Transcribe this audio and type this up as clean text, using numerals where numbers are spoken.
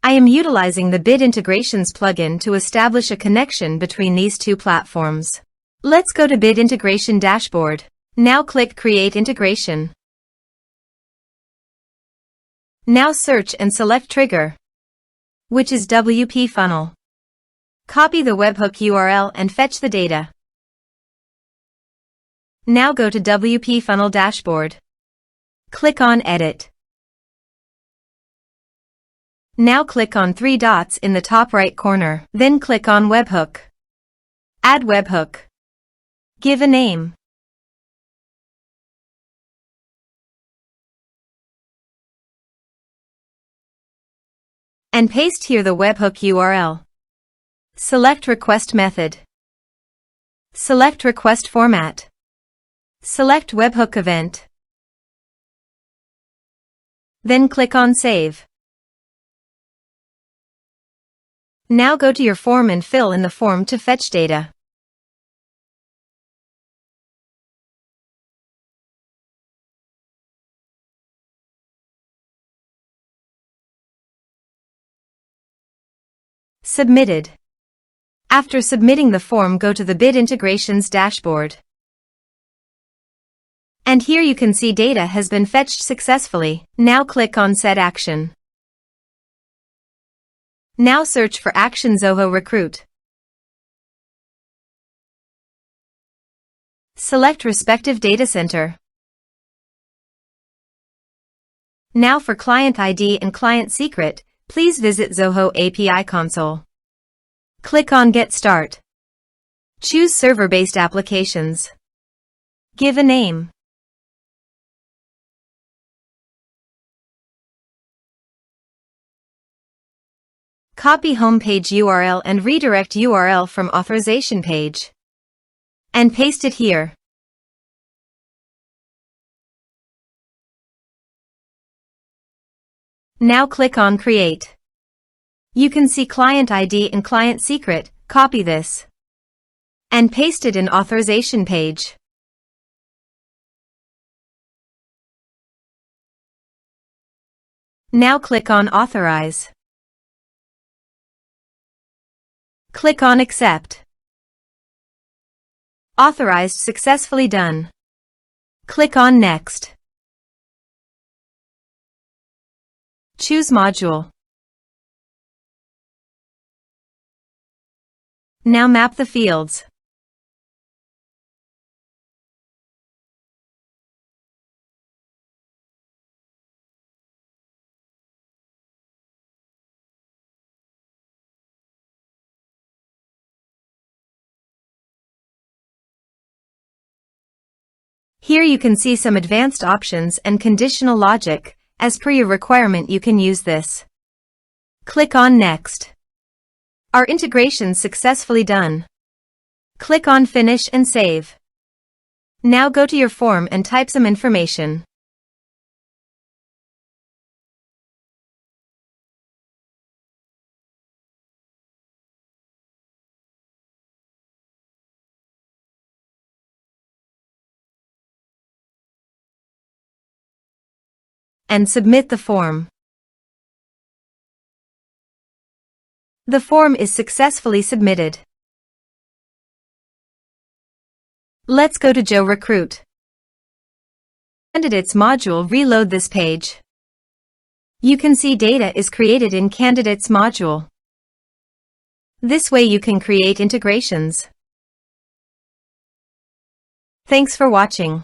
I am utilizing the Bit Integrations plugin to establish a connection between these two platforms. Let's go to Bit Integration Dashboard. Now click Create Integration. Now search and select Trigger, which is WPFunnel. Copy the webhook URL and fetch the data. Now go to WPFunnel Dashboard. Click on Edit. Now click on three dots in the top right corner. Then click on Webhook. Add webhook. Give a name. And paste here the webhook URL. Select Request Method. Select Request Format. Select Webhook Event. Then click on Save. Now go to your form and fill in the form to fetch data. Submitted. After submitting the form, go to the Bit Integrations dashboard. And here you can see data has been fetched successfully. Now click on Set Action. Now search for Action Zoho Recruit. Select respective data center. Now for Client ID and Client Secret, please visit Zoho API Console. Click on Get Start. Choose Server-Based Applications. Give a name. Copy homepage URL and redirect URL from authorization page. And paste it here. Now click on Create. You can see Client ID and Client Secret. Copy this. And paste it in authorization page. Now click on Authorize. Click on Accept. Authorized successfully done. Click on Next. Choose Module. Now map the fields. Here you can see some advanced options and conditional logic. As per your requirement, you can use this. Click on Next. Our integration successfully done. Click on Finish and Save. Now go to your form and type some information. And submit the form. The form is successfully submitted. Let's go to Zoho Recruit. Candidates module, reload this page. You can see data is created in Candidates module. This way you can create integrations. Thanks for watching.